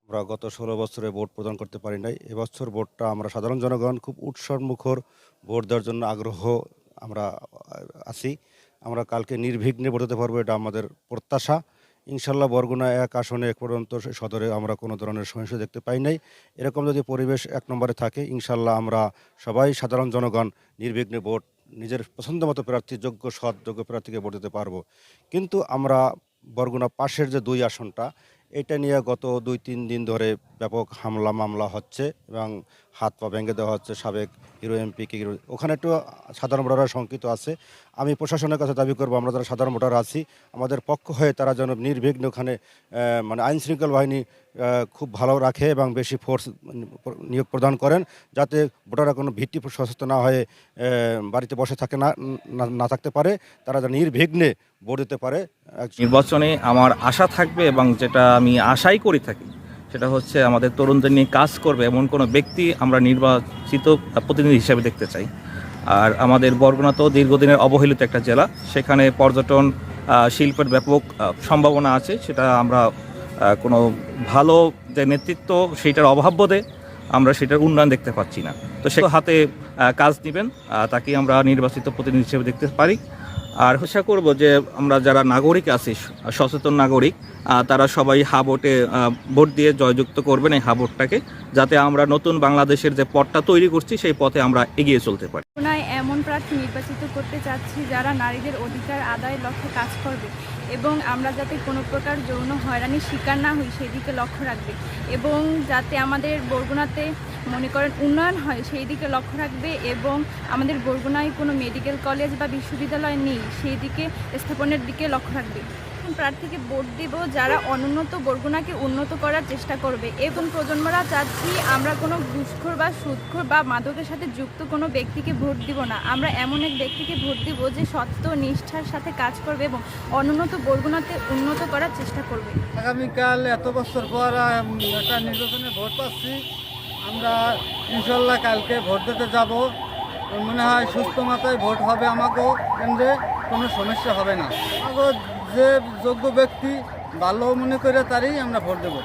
আমরা গত ১৬ বছরে ভোট প্রদান করতে পারি নাই। এবছর ভোটটা আমরা সাধারণ জনগণ খুব উৎসবমুখর ভোট দেওয়ার জন্য আগ্রহ আমরা আছি। আমরা কালকে নির্বিঘ্নে ভোট দিতে পারবো এটা আমাদের প্রত্যাশা। ইনশাআল্লাহ বরগুনা ১ আসনে এ পর্যন্ত সদরে আমরা কোনো ধরনের সহিংসতা দেখতে পাই নাই। এরকম যদি পরিবেশ ১ নম্বরে থাকে ইনশাআল্লাহ আমরা সবাই সাধারণ জনগণ নির্বিঘ্নে ভোট নিজের পছন্দমতো প্রার্থী যোগ্য সৎ যোগ্য প্রার্থীকে ভোট দিতে পারবো। কিন্তু আমরা বরগুনা পাশের যে ২ আসনটা এটা নিয়ে গত ২-৩ দিন ধরে ব্যাপক হামলা মামলা হচ্ছে এবং হাত পা ভেঙে দেওয়া হচ্ছে সাবেক হিরো এমপি কে ওখানে একটু সাধারণ ভোটাররা শঙ্কিত আছে। আমি প্রশাসনের কাছে দাবি করব আমরা যারা সাধারণ ভোটার আছি আমাদের পক্ষ হয়ে তারা যেন নির্বিঘ্নে ওখানে মানে আইন শৃঙ্খলা বাহিনী খুব ভালো রাখে এবং বেশি ফোর্স নিয়োগ প্রদান করেন যাতে ভোটাররা কোনো ভীতি সচেষ্ট না হয়ে বাড়িতে বসে থাকে না থাকতে পারে, তারা যেন নির্বিঘ্নে ভোট দিতে পারে। নির্বাচনে আমার আশা থাকবে এবং যেটা আমি আশাই করে থাকি সেটা হচ্ছে আমাদের তরুণদের নিয়ে কাজ করবে এমন কোনো ব্যক্তি আমরা নির্বাচিত প্রতিনিধি হিসেবে দেখতে চাই। আর আমাদের বরগুনা তো দীর্ঘদিনের অবহেলিত একটা জেলা, সেখানে পর্যটন শিল্পের ব্যাপক সম্ভাবনা আছে, সেটা আমরা কোনো ভালো যে নেতৃত্ব সেইটার অভাব বোধে আমরা সেটার উন্নয়ন দেখতে পাচ্ছি না। তো সে হাতে কাজ নেবেন তাকে আমরা নির্বাচিত প্রতিনিধি হিসেবে দেখতে পারি। আর আশা করব যে আমরা যারা নাগরিক আছি সচেতন নাগরিক তারা সবাই ভোটে ভোট দিয়ে জয়যুক্ত করবেন এই ভোটটাকে, যাতে আমরা নতুন বাংলাদেশের যে পথটা তৈরি করছি সেই পথে আমরা এগিয়ে চলতে পারি। এমন প্রার্থী নির্বাচিত করতে চাচ্ছি যারা নারীদের অধিকার আদায়ের লক্ষ্যে কাজ করবে এবং আমরা যাতে কোনো প্রকার যৌন হয়রানির শিকার না হই সেদিকে লক্ষ্য রাখবে এবং যাতে আমাদের বরগুনাতে মনে করেন উন্নয়ন হয় সেই দিকে লক্ষ্য রাখবে এবং আমাদের বরগুনায় কোনো মেডিকেল কলেজ বা বিশ্ববিদ্যালয় নেই সেই দিকে স্থাপনের দিকে লক্ষ্য রাখবে। প্রার্থীকে ভোট দেব যারা অনুন্নত বরগুনাকে উন্নত করার চেষ্টা করবে এবং প্রজন্মরা চাচ্ছি আমরা কোনো ঘুষখোর বা সুদখোর বা মাদকের সাথে যুক্ত কোনো ব্যক্তিকে ভোট দিব না। আমরা এমন এক ব্যক্তিকে ভোট দিব যে সত্য নিষ্ঠার সাথে কাজ করবে এবং অনুন্নত বরগুনাতে উন্নত করার চেষ্টা করবে। আগামীকাল এত বছর পর একটা নির্বাচনে ভোট পাচ্ছি, আমরা ইনশাল্লাহ কালকে ভোট দিতে যাব। মনে হয় সুস্থ মাথায় ভোট হবে, আমাকেও কেন্দ্রে কোনো সমস্যা হবে না। যে যোগ্য ব্যক্তি ভালো মনে করে তারই আমরা ভোট দেবো।